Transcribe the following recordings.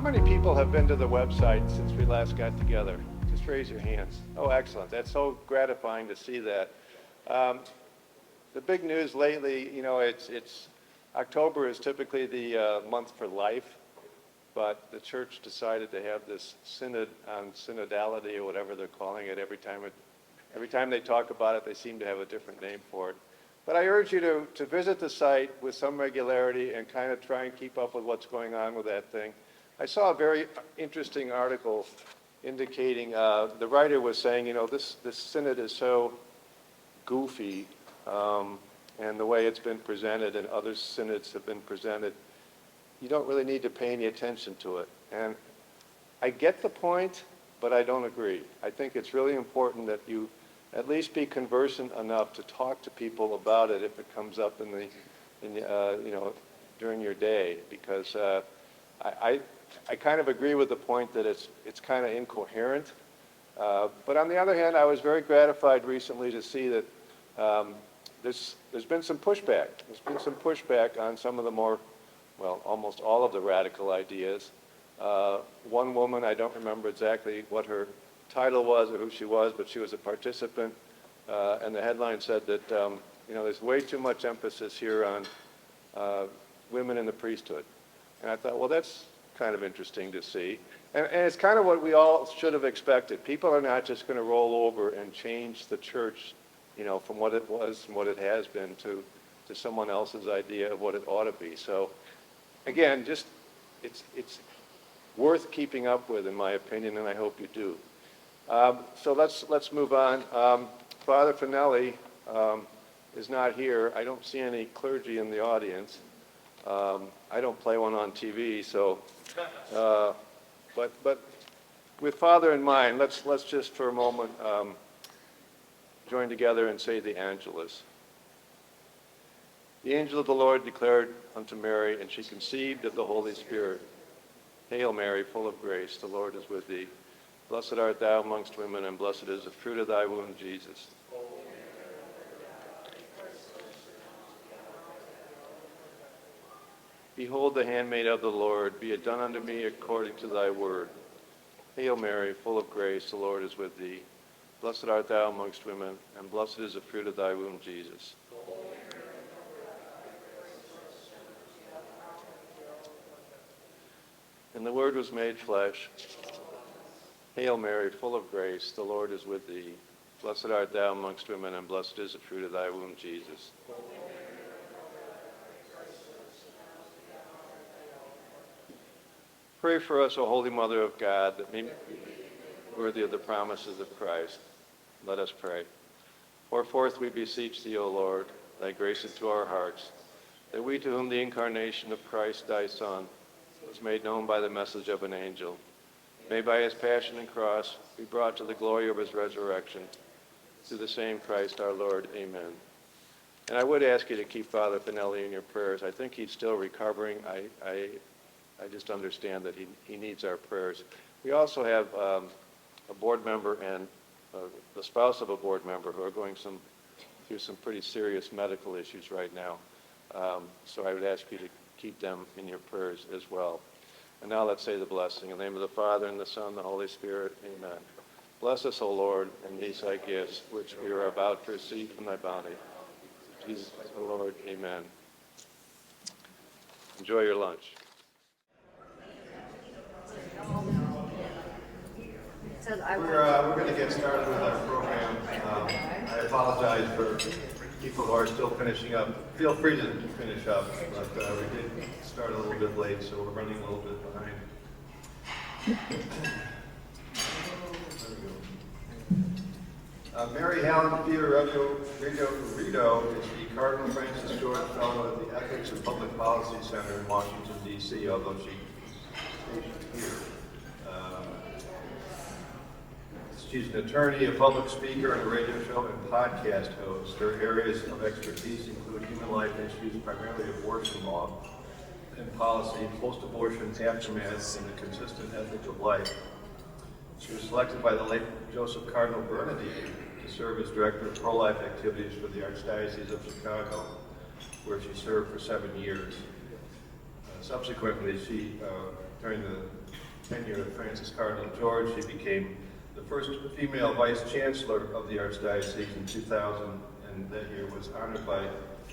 many people have been to the website since we last got together? Just raise your hands. Oh, excellent. That's so gratifying to see that. The big news lately, you know, it's October is typically the month for life, but the church decided to have this synod on synodality, or whatever they're calling it. Every time they talk about it, they seem to have a different name for it. But I urge you to visit the site with some regularity and kind of try and keep up with what's going on with that thing. I saw a very interesting article indicating, the writer was saying, you know, this synod is so goofy, and the way it's been presented and other synods have been presented, you don't really need to pay any attention to it. And I get the point, but I don't agree. I think it's really important that you at least be conversant enough to talk to people about it if it comes up you know, during your day, because I kind of agree with the point that it's kind of incoherent. But on the other hand, I was very gratified recently to see that there's been some pushback. There's been some pushback on some of the more, well, almost all of the radical ideas. One woman, I don't remember exactly what her title was or who she was, but she was a participant, and the headline said that, you know, there's way too much emphasis here on women in the priesthood. And I thought, well, that's kind of interesting to see. And it's kind of what we all should have expected. People are not just going to roll over and change the church, you know, from what it was and what it has been to someone else's idea of what it ought to be. So, again, just it's worth keeping up with, in my opinion, and I hope you do. So let's move on. Father Finelli is not here. I don't see any clergy in the audience. I don't play one on TV, so. But with Father in mind, let's just for a moment join together and say the Angelus. The angel of the Lord declared unto Mary, and she conceived of the Holy Spirit. Hail Mary, full of grace, the Lord is with thee. Blessed art thou amongst women, and blessed is the fruit of thy womb, Jesus. Behold the handmaid of the Lord, be it done unto me according to thy word. Hail Mary, full of grace, the Lord is with thee. Blessed art thou amongst women, and blessed is the fruit of thy womb, Jesus. And the Word was made flesh. Hail Mary, full of grace, the Lord is with thee. Blessed art thou amongst women, and blessed is the fruit of thy womb, Jesus. Pray for us, O Holy Mother of God, that we may be worthy of the promises of Christ. Let us pray. Pour forth, we beseech thee, O Lord, thy grace into our hearts, that we, to whom the incarnation of Christ, thy Son, was made known by the message of an angel, may by his passion and cross be brought to the glory of his resurrection. Through the same Christ our Lord. Amen. And I would ask you to keep Father Finelli in your prayers. I think he's still recovering. I just understand that he needs our prayers. We also have a board member and the spouse of a board member who are going through some pretty serious medical issues right now. So I would ask you to keep them in your prayers as well. And now let's say the blessing. In the name of the Father, and the Son, and the Holy Spirit. Amen. Bless us, O Lord, and these thy gifts, which we are about to receive from thy bounty. Jesus, O Lord. Amen. Enjoy your lunch. We're going to get started with our program. I apologize for people who are still finishing up. Feel free to finish up, but we did start a little bit late, so we're running a little bit behind. Mary Hallan Fiorito is the Cardinal Francis George Fellow at the Ethics and Public Policy Center in Washington, D.C., although she's here. She's an attorney, a public speaker, and a radio show and podcast host. Her areas of expertise include human life issues, primarily abortion law and policy, post-abortion aftermath, and the consistent ethics of life. She was selected by the late Joseph Cardinal Bernadine to serve as director of pro-life activities for the Archdiocese of Chicago, where she served for 7 years. Subsequently, she, during the tenure of Frances Cardinal George. She became the first female vice chancellor of the Archdiocese in 2000, and that year was honored by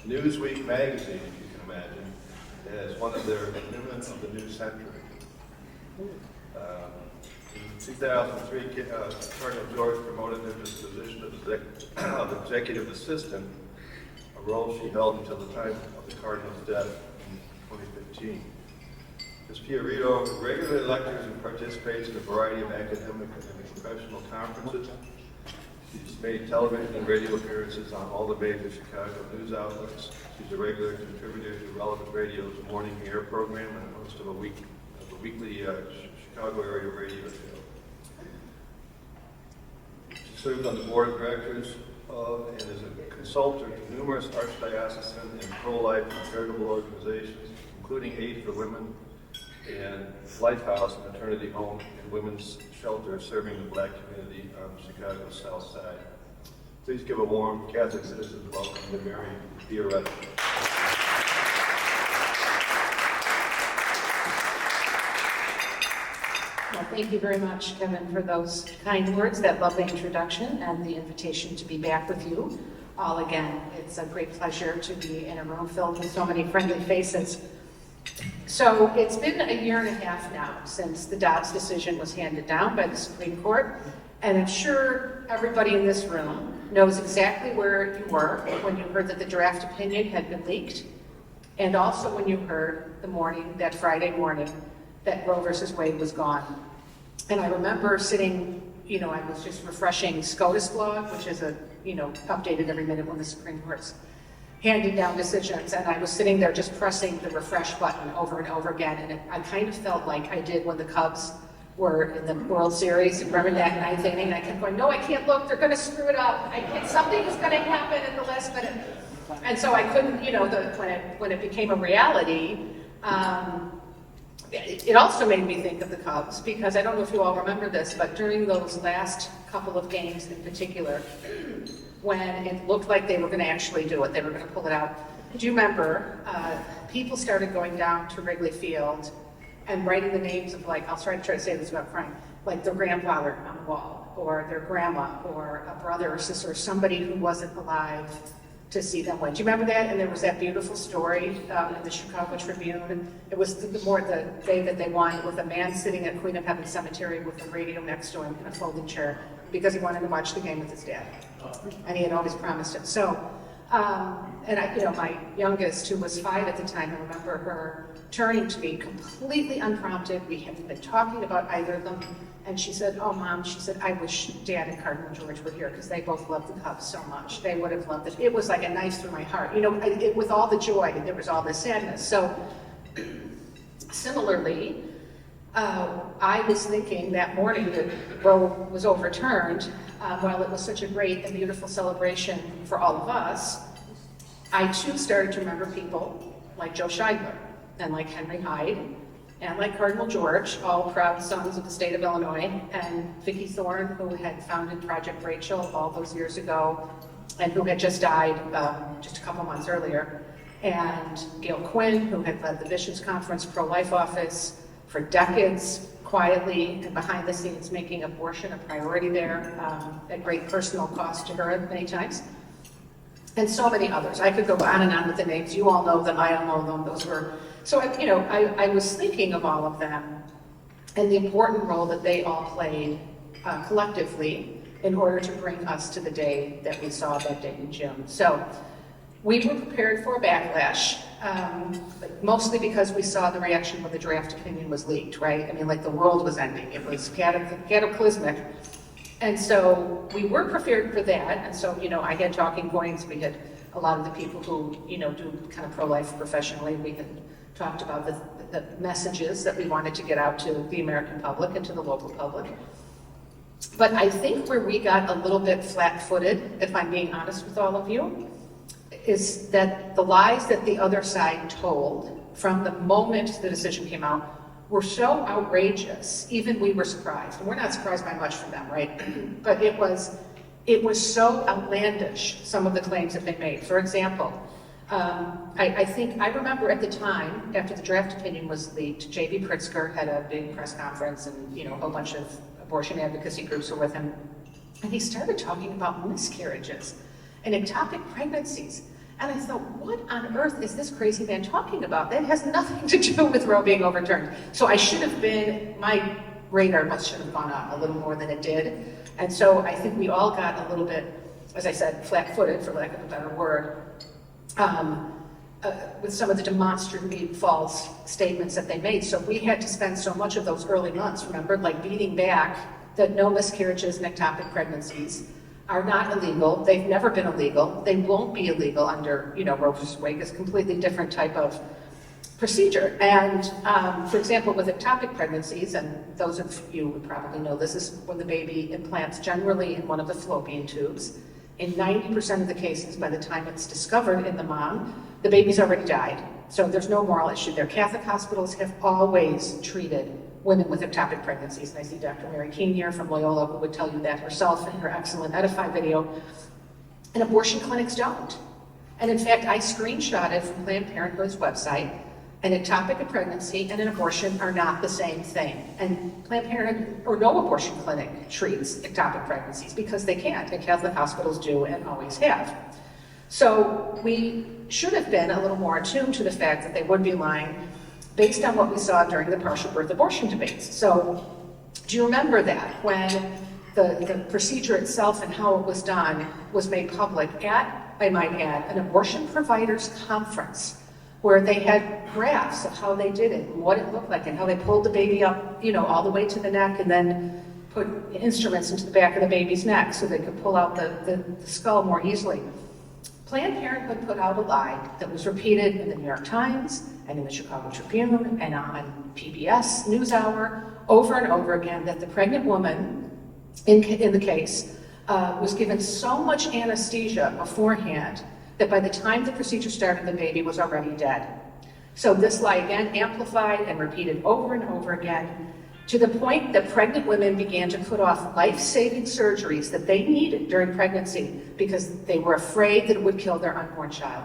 Newsweek magazine, if you can imagine, as one of their women of the new century. In 2003, Cardinal George promoted her to the position of executive assistant, a role she held until the time of the Cardinal's death in 2015. Ms. Fiorito regularly lectures and participates in a variety of academic and professional conferences. She's made television and radio appearances on all the major Chicago news outlets. She's a regular contributor to Relevant Radio's Morning Air program and host of a weekly Chicago area radio show. She serves on the board of directors of and is a consultant to numerous archdiocesan and pro-life and charitable organizations, including Aid for Women and Lighthouse, a maternity home and women's shelter serving the Black community on Chicago's South Side. Please give a warm Catholic citizens welcome to Mary Fiorito. Well, thank you very much, Kevin, for those kind words, that lovely introduction, and the invitation to be back with you all again. It's a great pleasure to be in a room filled with so many friendly faces. So it's been a year and a half now since the Dobbs decision was handed down by the Supreme Court, and I'm sure everybody in this room knows exactly where you were when you heard that the draft opinion had been leaked, and also when you heard that Friday morning, that Roe versus Wade was gone. And I remember sitting, I was just refreshing SCOTUS blog, which is updated every minute when the Supreme Court's handing down decisions, and I was sitting there just pressing the refresh button over and over again, and I kind of felt like I did when the Cubs were in the World Series. Remember that ninth inning? And I kept going, no, I can't look, they're gonna screw it up. Something is gonna happen at the last minute. And so I couldn't, when it became a reality, it also made me think of the Cubs, because I don't know if you all remember this, but during those last couple of games in particular, when it looked like they were going to actually do it, they were going to pull it out. Do you remember, people started going down to Wrigley Field and writing the names of, I'll try to say this without crying, like their grandfather on the wall, or their grandma, or a brother or sister, or somebody who wasn't alive to see them win. Do you remember that? And there was that beautiful story in the Chicago Tribune. It was the day that they won, with a man sitting at Queen of Heaven Cemetery with a radio next to him in a folding chair, because he wanted to watch the game with his dad. And he had always promised it. So, my youngest, who was 5 at the time, I remember her turning to me completely unprompted. We hadn't been talking about either of them. And she said, oh, Mom, she said, I wish Dad and Cardinal George were here, because they both loved the Cubs so much. They would have loved it. It was like a knife through my heart. With all the joy, there was all the sadness. So, similarly, I was thinking that morning that Roe was overturned, while it was such a great and beautiful celebration for all of us, I too started to remember people like Joe Scheidler, and like Henry Hyde, and like Cardinal George, all proud sons of the state of Illinois, and Vicki Thorne, who had founded Project Rachel all those years ago, and who had just died just a couple months earlier, and Gail Quinn, who had led the Bishops' Conference pro-life office for decades, quietly and behind the scenes, making abortion a priority there, at great personal cost to her many times, and so many others. I could go on and on with the names. You all know them, I all know them. Those were, so I was thinking of all of them and the important role that they all played collectively in order to bring us to the day that we saw that day in June. So we were prepared for a backlash, mostly because we saw the reaction when the draft opinion was leaked, right? The world was ending. It was cataclysmic. And so we were prepared for that. And so, I had talking points. We had a lot of the people who, do kind of pro-life professionally. We had talked about the messages that we wanted to get out to the American public and to the local public. But I think where we got a little bit flat-footed, if I'm being honest with all of you, is that the lies that the other side told from the moment the decision came out were so outrageous, even we were surprised. And we're not surprised by much from them, right? But it was so outlandish, some of the claims that they made. For example, I remember at the time, after the draft opinion was leaked, J.B. Pritzker had a big press conference and, a whole bunch of abortion advocacy groups were with him. And he started talking about miscarriages and ectopic pregnancies. And I thought, what on earth is this crazy man talking about? That has nothing to do with Roe being overturned. So my radar should have gone up a little more than it did. And so I think we all got a little bit, as I said, flat-footed, for lack of a better word, with some of the demonstrably false statements that they made. So we had to spend so much of those early months, remember, like beating back that no miscarriages and ectopic pregnancies are not illegal. They've never been illegal. They won't be illegal under, Roe v. Wade. It's a completely different type of procedure. And for example, with ectopic pregnancies, and those of you would probably know this, is when the baby implants generally in one of the fallopian tubes. In 90% of the cases, by the time it's discovered in the mom, the baby's already died. So there's no moral issue there. Catholic hospitals have always treated women with ectopic pregnancies. And I see Dr. Mary Keene here from Loyola, who would tell you that herself in her excellent Edify video. And abortion clinics don't. And in fact, I screenshotted from Planned Parenthood's website, an ectopic pregnancy and an abortion are not the same thing. And Planned Parenthood or no abortion clinic treats ectopic pregnancies because they can't, and Catholic hospitals do and always have. So we should have been a little more attuned to the fact that they would be lying based on what we saw during the partial birth abortion debates. So do you remember that when the procedure itself and how it was done was made public at, I might add, an abortion providers conference where they had graphs of how they did it and what it looked like and how they pulled the baby up, all the way to the neck and then put instruments into the back of the baby's neck so they could pull out the skull more easily. Planned Parenthood put out a lie that was repeated in the New York Times and in the Chicago Tribune and on PBS NewsHour over and over again that the pregnant woman in the case was given so much anesthesia beforehand that by the time the procedure started, the baby was already dead. So this lie again amplified and repeated over and over again to the point that pregnant women began to put off life-saving surgeries that they needed during pregnancy because they were afraid that it would kill their unborn child.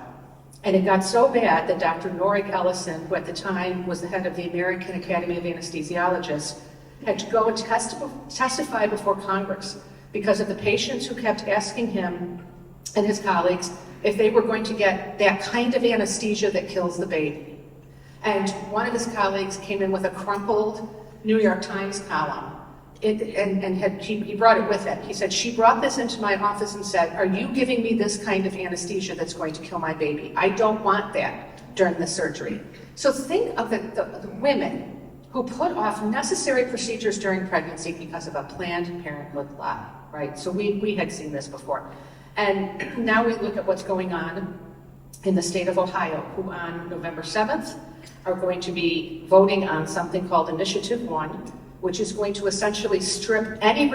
And it got so bad that Dr. Norik Ellison, who at the time was the head of the American Academy of Anesthesiologists, had to go and testify before Congress because of the patients who kept asking him and his colleagues if they were going to get that kind of anesthesia that kills the baby. And one of his colleagues came in with a crumpled New York Times column, he brought it with him. He said, "She brought this into my office and said, 'Are you giving me this kind of anesthesia that's going to kill my baby? I don't want that during the surgery.'" So think of the women who put off necessary procedures during pregnancy because of a Planned Parenthood lie, right? So we had seen this before. And now we look at what's going on in the state of Ohio, who on November 7th are going to be voting on something called Initiative 1, which is going to essentially strip any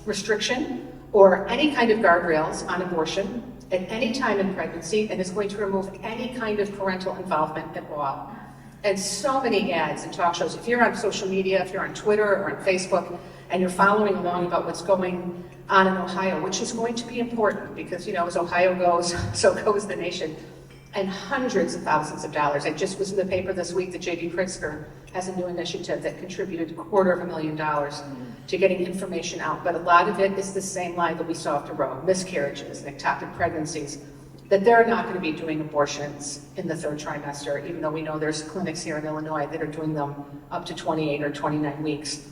restriction or any kind of guardrails on abortion at any time in pregnancy, and is going to remove any kind of parental involvement at all. And so many ads and talk shows. If you're on social media, if you're on Twitter or on Facebook, and you're following along about what's going on in Ohio, which is going to be important because, as Ohio goes, so goes the nation. And hundreds of thousands of dollars. I just was in the paper this week that J.B. Pritzker has a new initiative that contributed $250,000 to getting information out. But a lot of it is the same lie that we saw after Roe, miscarriages and ectopic pregnancies, that they're not going to be doing abortions in the third trimester, even though we know there's clinics here in Illinois that are doing them up to 28 or 29 weeks.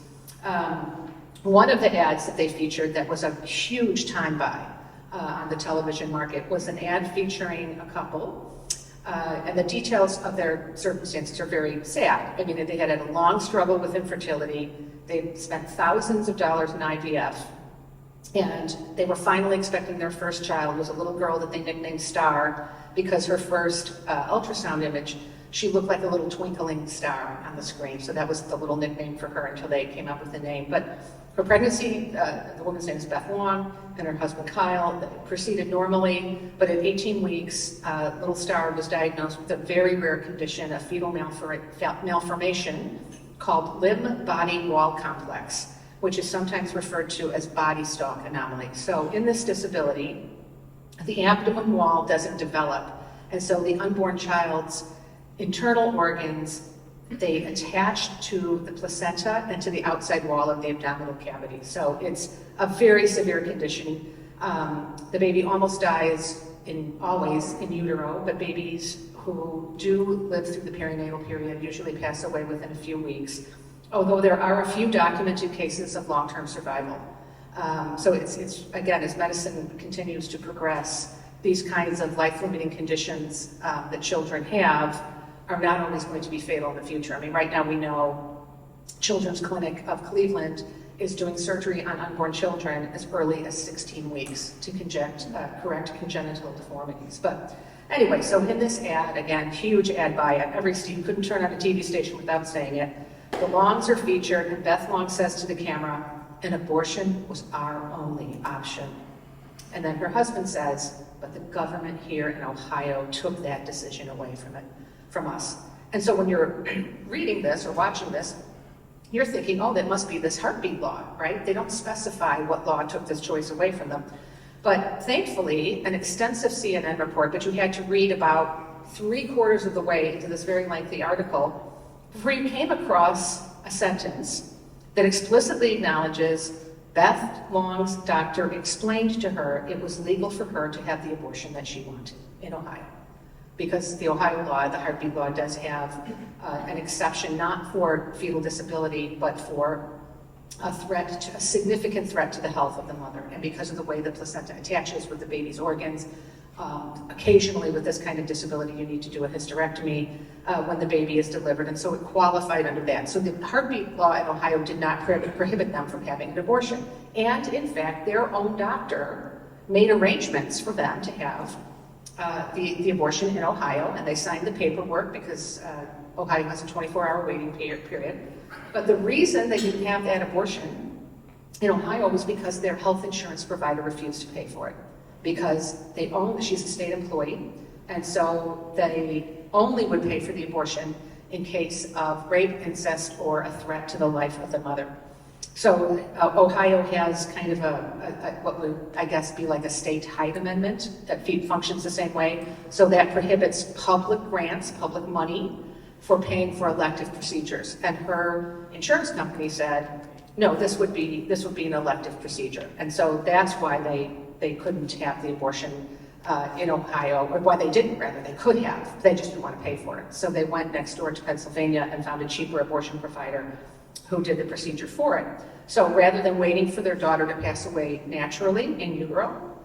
One of the ads that they featured that was a huge time buy on the television market was an ad featuring a couple, and the details of their circumstances are very sad. I mean, they had a long struggle with infertility. They spent thousands of dollars in IVF, and they were finally expecting their first child. It was a little girl that they nicknamed Star because her first ultrasound image, she looked like a little twinkling star on the screen. So that was the little nickname for her until they came up with the name. But her pregnancy, the woman's name is Beth Wong, and her husband Kyle, proceeded normally, but at 18 weeks, little Star was diagnosed with a very rare condition, a fetal malformation called limb-body wall complex, which is sometimes referred to as body stalk anomaly. So in this disability, the abdomen wall doesn't develop. And so the unborn child's internal organs, they attach to the placenta and to the outside wall of the abdominal cavity. So it's a very severe condition. The baby almost dies always in utero, but babies who do live through the perinatal period usually pass away within a few weeks, although there are a few documented cases of long-term survival. So it's again, as medicine continues to progress, these kinds of life-limiting conditions that children have are not always going to be fatal in the future. I mean, right now we know Children's Clinic of Cleveland is doing surgery on unborn children as early as 16 weeks to correct congenital deformities. But anyway, so in this ad, again, huge ad buy it. You couldn't turn on a TV station without saying it. The Longs are featured, and Beth Long says to the camera, "An abortion was our only option." And then her husband says, "But the government here in Ohio took that decision away from us." And so when you're reading this or watching this, you're thinking, oh, that must be this heartbeat law, right? They don't specify what law took this choice away from them. But thankfully, an extensive CNN report, but you had to read about 3/4 of the way into this very lengthy article before you came across a sentence that explicitly acknowledges Beth Long's doctor explained to her it was legal for her to have the abortion that she wanted in Ohio. Because the Ohio law, the heartbeat law, does have an exception not for fetal disability, but for a significant threat to the health of the mother. And because of the way the placenta attaches with the baby's organs, occasionally with this kind of disability, you need to do a hysterectomy when the baby is delivered. And so it qualified under that. So the heartbeat law in Ohio did not prohibit them from having an abortion. And in fact, their own doctor made arrangements for them to have the abortion in Ohio, and they signed the paperwork because Ohio has a 24-hour waiting period. But the reason they didn't have that abortion in Ohio was because their health insurance provider refused to pay for it. Because she's a state employee, and so they only would pay for the abortion in case of rape, incest, or a threat to the life of the mother. So Ohio has kind of what would, I guess, be like a state Hyde amendment that functions the same way. So that prohibits public grants, public money, for paying for elective procedures. And her insurance company said, no, this would be an elective procedure. And so that's why they couldn't have the abortion in Ohio, or why they didn't, rather, they could have. They just didn't want to pay for it. So they went next door to Pennsylvania and found a cheaper abortion provider who did the procedure for it. So rather than waiting for their daughter to pass away naturally in utero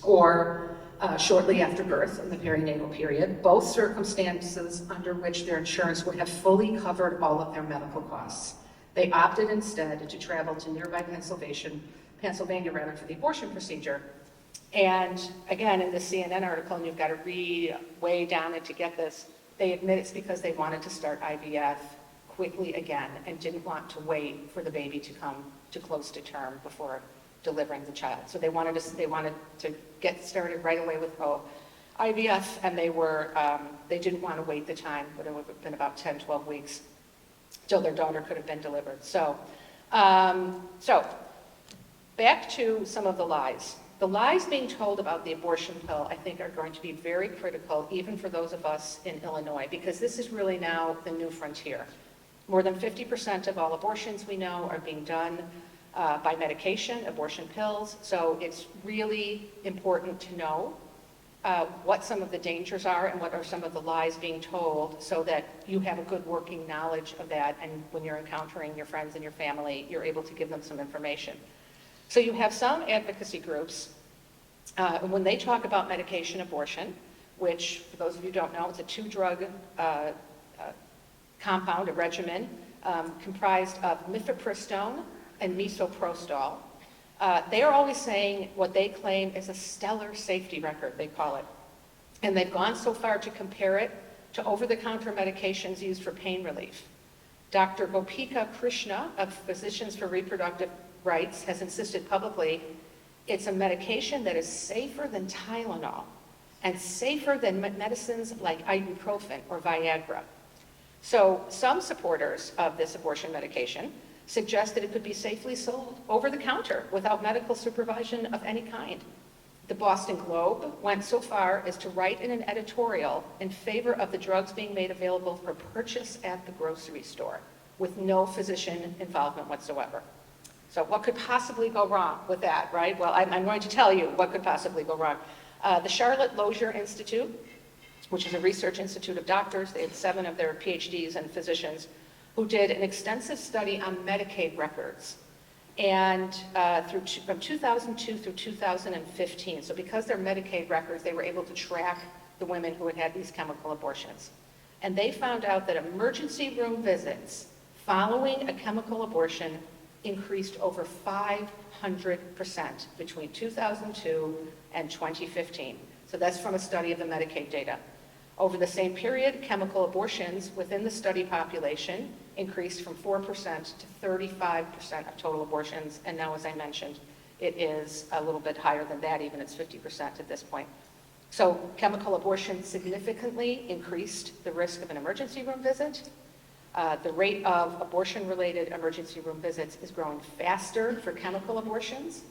or shortly after birth in the perinatal period, both circumstances under which their insurance would have fully covered all of their medical costs, they opted instead to travel to nearby Pennsylvania for the abortion procedure. And again, in the CNN article, and you've got to read way down it to get this, they admit it's because they wanted to start IVF quickly again and didn't want to wait for the baby to come to close to term before delivering the child. So they wanted to get started right away with IVF, and they didn't want to wait the time, but it would have been about 10, 12 weeks till their daughter could have been delivered. So back to some of the lies. The lies being told about the abortion pill, I think, are going to be very critical, even for those of us in Illinois, because this is really now the new frontier. More than 50% of all abortions we know are being done by medication, abortion pills. So it's really important to know what some of the dangers are and what are some of the lies being told, so that you have a good working knowledge of that, and when you're encountering your friends and your family, you're able to give them some information. So you have some advocacy groups, when they talk about medication abortion, which, for those of you who don't know, it's a 2-drug compound, a regimen, comprised of mifepristone and misoprostol. They are always saying what they claim is a stellar safety record, they call it. And they've gone so far to compare it to over-the-counter medications used for pain relief. Dr. Gopika Krishna of Physicians for Reproductive Rights has insisted publicly it's a medication that is safer than Tylenol and safer than medicines like ibuprofen or Viagra. So some supporters of this abortion medication suggest that it could be safely sold over the counter without medical supervision of any kind. The Boston Globe went so far as to write in an editorial in favor of the drugs being made available for purchase at the grocery store with no physician involvement whatsoever. So what could possibly go wrong with that, right? Well, I'm going to tell you what could possibly go wrong. The Charlotte Lozier Institute, which is a research institute of doctors, they had 7 of their PhDs and physicians, who did an extensive study on Medicaid records. And from 2002 through 2015, so because they're Medicaid records, they were able to track the women who had had these chemical abortions. And they found out that emergency room visits following a chemical abortion increased over 500% between 2002 and 2015. So that's from a study of the Medicaid data. Over the same period, chemical abortions within the study population increased from 4% to 35% of total abortions, and now, as I mentioned, it is a little bit higher than that, even it's 50% at this point. So chemical abortion significantly increased the risk of an emergency room visit. The rate of abortion-related emergency room visits is growing faster for chemical abortions.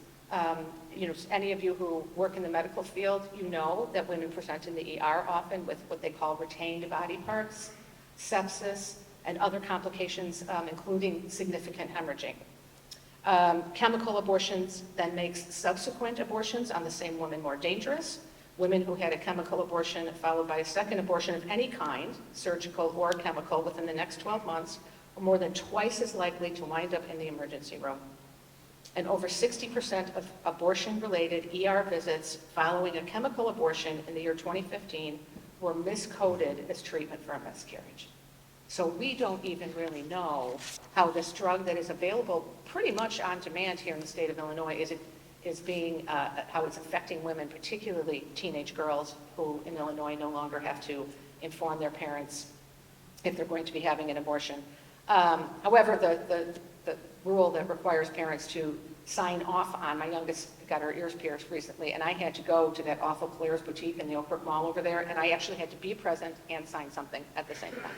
Any of you who work in the medical field, you know that women present in the ER often with what they call retained body parts, sepsis, and other complications, including significant hemorrhaging. Chemical abortions then makes subsequent abortions on the same woman more dangerous. Women who had a chemical abortion followed by a second abortion of any kind, surgical or chemical, within the next 12 months are more than twice as likely to wind up in the emergency room. And over 60% of abortion-related ER visits following a chemical abortion in the year 2015 were miscoded as treatment for a miscarriage. So we don't even really know how this drug that is available pretty much on demand here in the state of Illinois how it's affecting women, particularly teenage girls who in Illinois no longer have to inform their parents if they're going to be having an abortion. However, the rule that requires parents to sign off on, my youngest got her ears pierced recently, and I had to go to that awful Claire's boutique in the Oak Brook Mall over there, and I actually had to be present and sign something at the same time.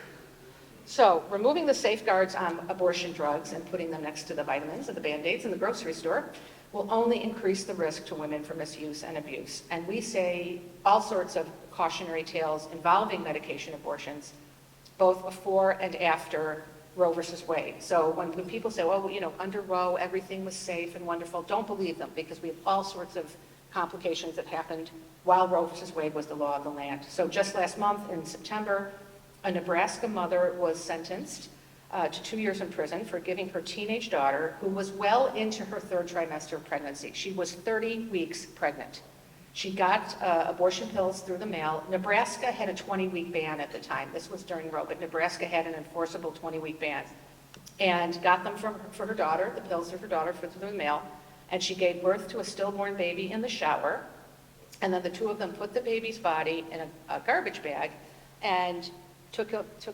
So removing the safeguards on abortion drugs and putting them next to the vitamins and the Band-Aids in the grocery store will only increase the risk to women for misuse and abuse. And we say all sorts of cautionary tales involving medication abortions, both before and after Roe versus Wade. So when people say, well, under Roe, everything was safe and wonderful, don't believe them, because we have all sorts of complications that happened while Roe versus Wade was the law of the land. So just last month in September, a Nebraska mother was sentenced to 2 years in prison for giving her teenage daughter, who was well into her 3rd trimester of pregnancy. She was 30 weeks pregnant. She got abortion pills through the mail. Nebraska had a 20-week ban at the time. This was during Roe, but Nebraska had an enforceable 20-week ban. And got them for her daughter, the pills for her daughter through the mail. And she gave birth to a stillborn baby in the shower. And then the two of them put the baby's body in a garbage bag and took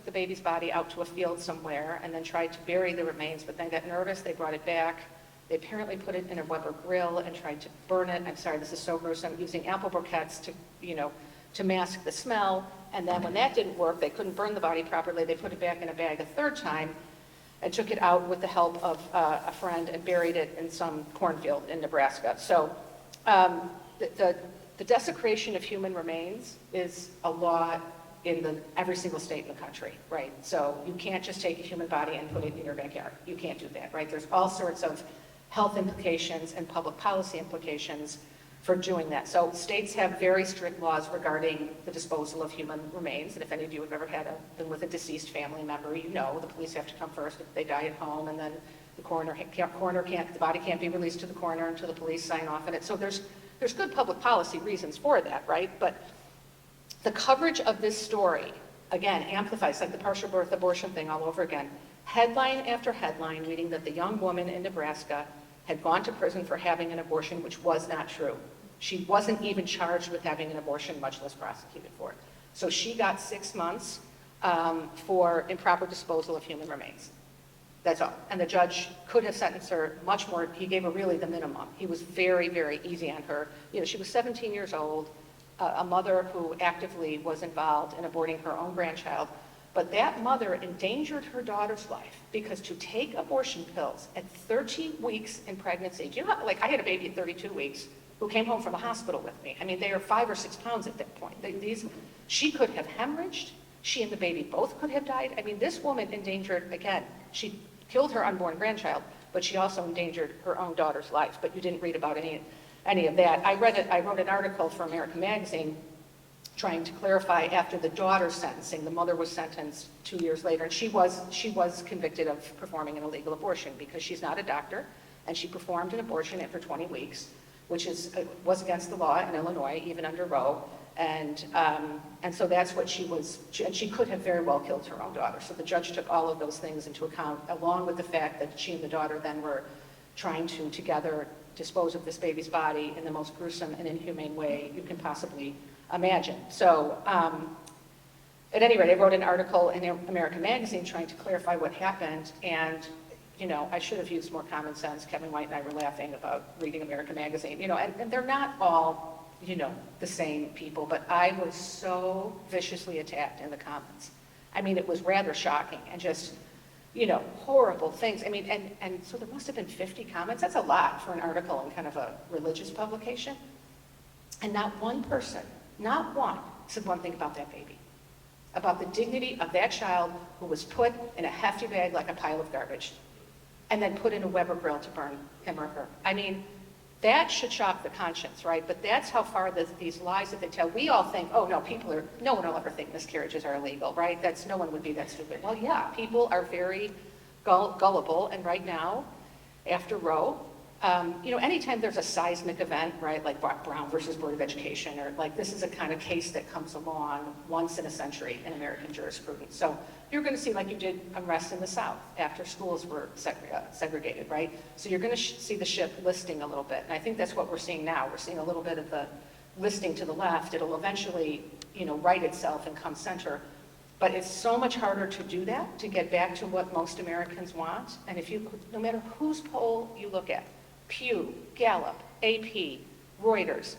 the baby's body out to a field somewhere and then tried to bury the remains, but then got nervous. They brought it back. They apparently put it in a Weber grill and tried to burn it. I'm sorry, this is so gruesome, using apple briquettes to mask the smell. And then when that didn't work, they couldn't burn the body properly. They put it back in a bag a 3rd time and took it out with the help of a friend and buried it in some cornfield in Nebraska. So the desecration of human remains is a law in every single state in the country, right? So you can't just take a human body and put it in your backyard. You can't do that, right? There's all sorts of health implications and public policy implications for doing that. So states have very strict laws regarding the disposal of human remains. And if any of you have ever been with a deceased family member, you know the police have to come first if they die at home, and then the the body can't be released to the coroner until the police sign off on it. So there's good public policy reasons for that, right? But the coverage of this story, again, amplifies, like the partial birth abortion thing all over again. Headline after headline reading that the young woman in Nebraska had gone to prison for having an abortion, which was not true. She wasn't even charged with having an abortion, much less prosecuted for it. So she got 6 months for improper disposal of human remains. That's all. And the judge could have sentenced her much more. He gave her really the minimum. He was very, very easy on her. She was 17 years old, a mother who actively was involved in aborting her own grandchild. But that mother endangered her daughter's life, because to take abortion pills at 13 weeks in pregnancy, do you know how, I had a baby at 32 weeks. who came home from the hospital with me. I mean, they are 5 or 6 pounds at that point. She could have hemorrhaged. She and the baby both could have died. I mean, this woman endangered, again, she killed her unborn grandchild, but she also endangered her own daughter's life. But you didn't read about any of that. I wrote an article for American Magazine trying to clarify after the daughter's sentencing. The mother was sentenced 2 years later, and she was convicted of performing an illegal abortion because she's not a doctor, and she performed an abortion after 20 weeks, which was against the law in Illinois, even under Roe. And so that's what and she could have very well killed her own daughter. So the judge took all of those things into account, along with the fact that she and the daughter then were trying to together dispose of this baby's body in the most gruesome and inhumane way you can possibly imagine. So at any rate, I wrote an article in American Magazine trying to clarify what happened, and I should have used more common sense. Kevin White and I were laughing about reading American Magazine, and they're not all the same people, but I was so viciously attacked in the comments. I mean, it was rather shocking and just, horrible things. I mean, and so there must have been 50 comments. That's a lot for an article in kind of a religious publication. And not one person, not one, said one thing about that baby, about the dignity of that child who was put in a hefty bag like a pile of garbage and then put in a Weber grill to burn him or her. I mean, that should shock the conscience, right? But that's how far these lies that they tell. We all think, oh no, no one will ever think miscarriages are illegal, right? No one would be that stupid. Well, yeah, people are very gullible, and right now, after Roe, anytime there's a seismic event, right, like Brown versus Board of Education, or like this is a kind of case that comes along once in a century in American jurisprudence. So you're going to see, like you did unrest in the South after schools were segregated, right? So you're going to see the ship listing a little bit, and I think that's what we're seeing now. We're seeing a little bit of the listing to the left. It'll eventually, right itself and come center. But it's so much harder to do that, to get back to what most Americans want. And no matter whose poll you look at, Pew, Gallup, AP, Reuters,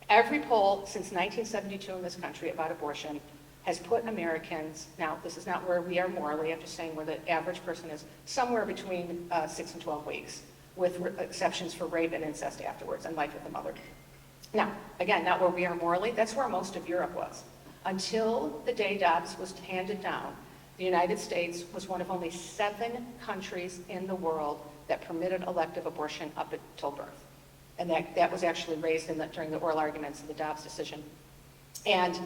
every poll since 1972 in this country about abortion has put Americans, now this is not where we are morally, I'm just saying where the average person is, somewhere between 6 and 12 weeks, with exceptions for rape and incest afterwards and life with the mother. Now, again, not where we are morally, that's where most of Europe was. Until the day Dobbs was handed down, the United States was one of only 7 countries in the world that permitted elective abortion up until birth. And that was actually raised during the oral arguments of the Dobbs decision. And,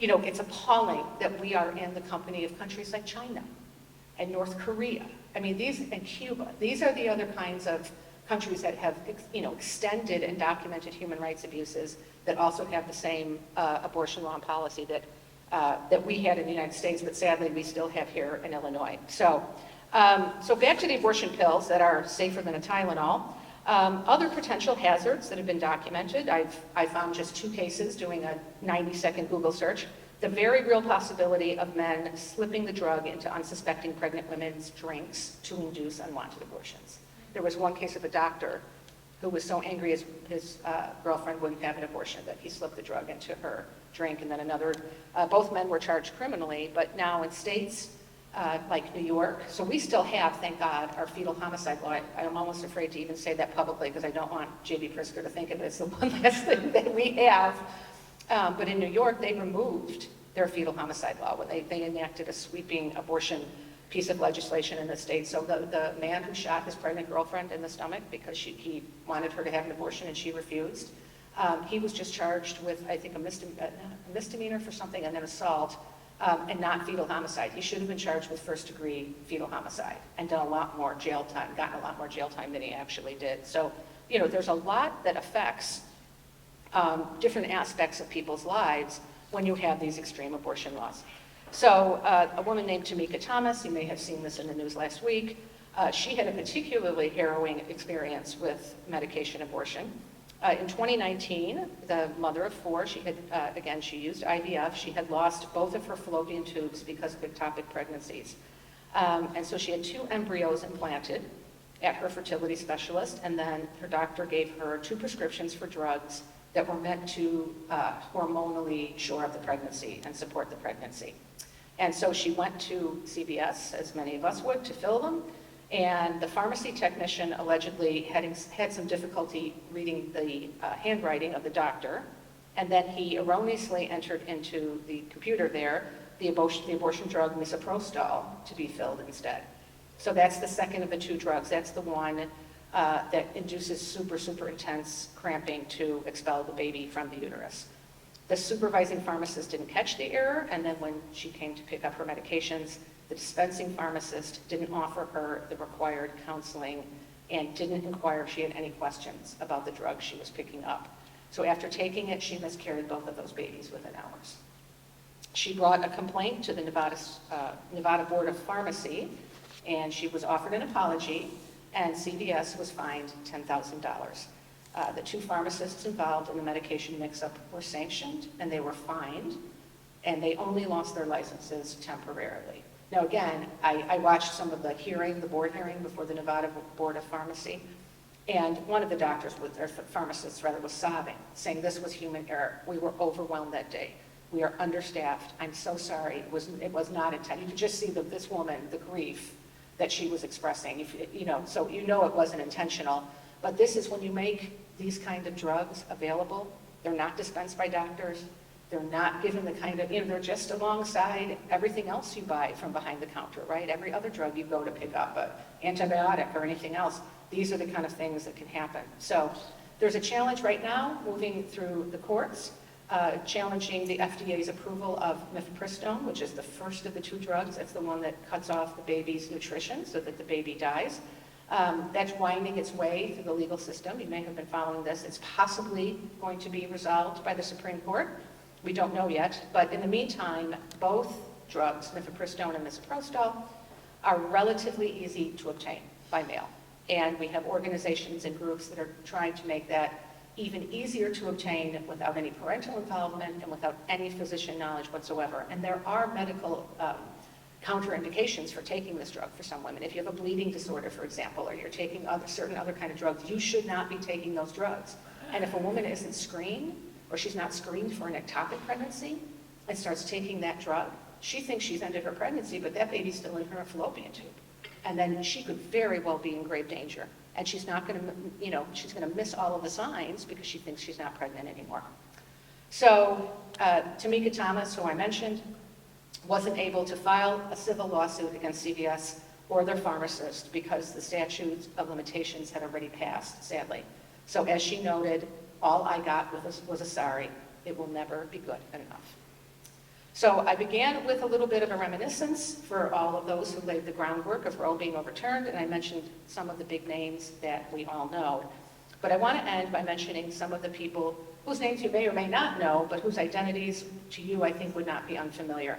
it's appalling that we are in the company of countries like China and North Korea. I mean, and Cuba. These are the other kinds of countries that have, extended and documented human rights abuses that also have the same abortion law and policy that we had in the United States, but sadly we still have here in Illinois. So back to the abortion pills that are safer than a Tylenol. Other potential hazards that have been documented, I found just 2 cases doing a 90-second Google search. The very real possibility of men slipping the drug into unsuspecting pregnant women's drinks to induce unwanted abortions. There was one case of a doctor who was so angry his girlfriend wouldn't have an abortion that he slipped the drug into her drink, and then both men were charged criminally, but now in states like New York. So we still have, thank God, our fetal homicide law. I'm almost afraid to even say that publicly because I don't want J.B. Pritzker to think of it as the one last thing that we have. But in New York, they removed their fetal homicide law when they enacted a sweeping abortion piece of legislation in the state. So the man who shot his pregnant girlfriend in the stomach because he wanted her to have an abortion and she refused, he was just charged with, I think, a misdemeanor for something and then assault. And not fetal homicide. He should have been charged with first-degree fetal homicide and done a lot more jail time, gotten a lot more jail time than he actually did. So, there's a lot that affects different aspects of people's lives when you have these extreme abortion laws. So, a woman named Tamika Thomas, you may have seen this in the news last week, she had a particularly harrowing experience with medication abortion. In 2019, the mother of 4, she used IVF. She had lost both of her fallopian tubes because of ectopic pregnancies. And so she had 2 embryos implanted at her fertility specialist, and then her doctor gave her 2 prescriptions for drugs that were meant to hormonally shore up the pregnancy and support the pregnancy. And so she went to CVS, as many of us would, to fill them. And the pharmacy technician allegedly had some difficulty reading the handwriting of the doctor, and then he erroneously entered into the computer there the abortion drug misoprostol to be filled instead. So that's the second of the two drugs. That's the one that induces super intense cramping to expel the baby from the uterus. The supervising pharmacist didn't catch the error, and then when she came to pick up her medications, the dispensing pharmacist didn't offer her the required counseling and didn't inquire if she had any questions about the drug she was picking up. So after taking it, she miscarried both of those babies within hours. She brought a complaint to the Nevada Board of Pharmacy, and she was offered an apology, and CVS was fined $10,000. The two pharmacists involved in the medication mix-up were sanctioned, and they were fined, and they only lost their licenses temporarily. Now again, I watched some of the board hearing before the Nevada Board of Pharmacy, and one of the doctors, or pharmacists rather, was sobbing, saying this was human error. We were overwhelmed that day. We are understaffed. I'm so sorry. It was not intended. You could just see this woman, the grief that she was expressing. So you know it wasn't intentional. But this is when you make these kind of drugs available. They're not dispensed by doctors. They're not given the kind of, they're just alongside everything else you buy from behind the counter, right? Every other drug you go to pick up, an antibiotic or anything else. These are the kind of things that can happen. So there's a challenge right now moving through the courts, challenging the FDA's approval of mifepristone, which is the first of the two drugs. That's the one that cuts off the baby's nutrition so that the baby dies. That's winding its way through the legal system. You may have been following this. It's possibly going to be resolved by the Supreme Court. We don't know yet, but in the meantime, both drugs, mifepristone and misoprostol, are relatively easy to obtain by mail. And we have organizations and groups that are trying to make that even easier to obtain without any parental involvement and without any physician knowledge whatsoever. And there are medical counterindications for taking this drug for some women. If you have a bleeding disorder, for example, or you're taking certain other kind of drugs, you should not be taking those drugs. And if a woman isn't screened, or she's not screened for an ectopic pregnancy, and starts taking that drug, she thinks she's ended her pregnancy, but that baby's still in her fallopian tube. And then she could very well be in grave danger. And she's not going to, she's going to miss all of the signs because she thinks she's not pregnant anymore. So Tamika Thomas, who I mentioned, wasn't able to file a civil lawsuit against CVS or their pharmacist because the statute of limitations had already passed, sadly. So as she noted, all I got was a sorry. It will never be good enough. So I began with a little bit of a reminiscence for all of those who laid the groundwork of Roe being overturned, and I mentioned some of the big names that we all know. But I want to end by mentioning some of the people whose names you may or may not know, but whose identities to you I think would not be unfamiliar.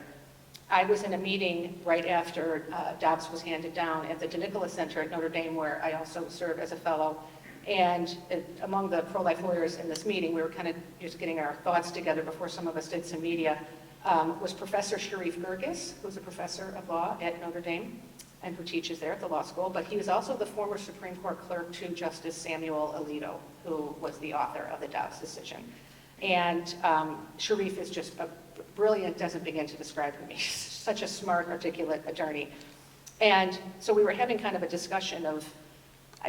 I was in a meeting right after Dobbs was handed down at the DeNicola Center at Notre Dame, where I also serve as a fellow. And among the pro-life lawyers in this meeting, we were kind of just getting our thoughts together before some of us did some media, was Professor Sharif Girgis, who's a professor of law at Notre Dame and who teaches there at the law school, but he was also the former Supreme Court clerk to Justice Samuel Alito, who was the author of the Dobbs decision. And Sharif is just a brilliant, doesn't begin to describe him. He's such a smart, articulate attorney. And so we were having kind of a discussion of,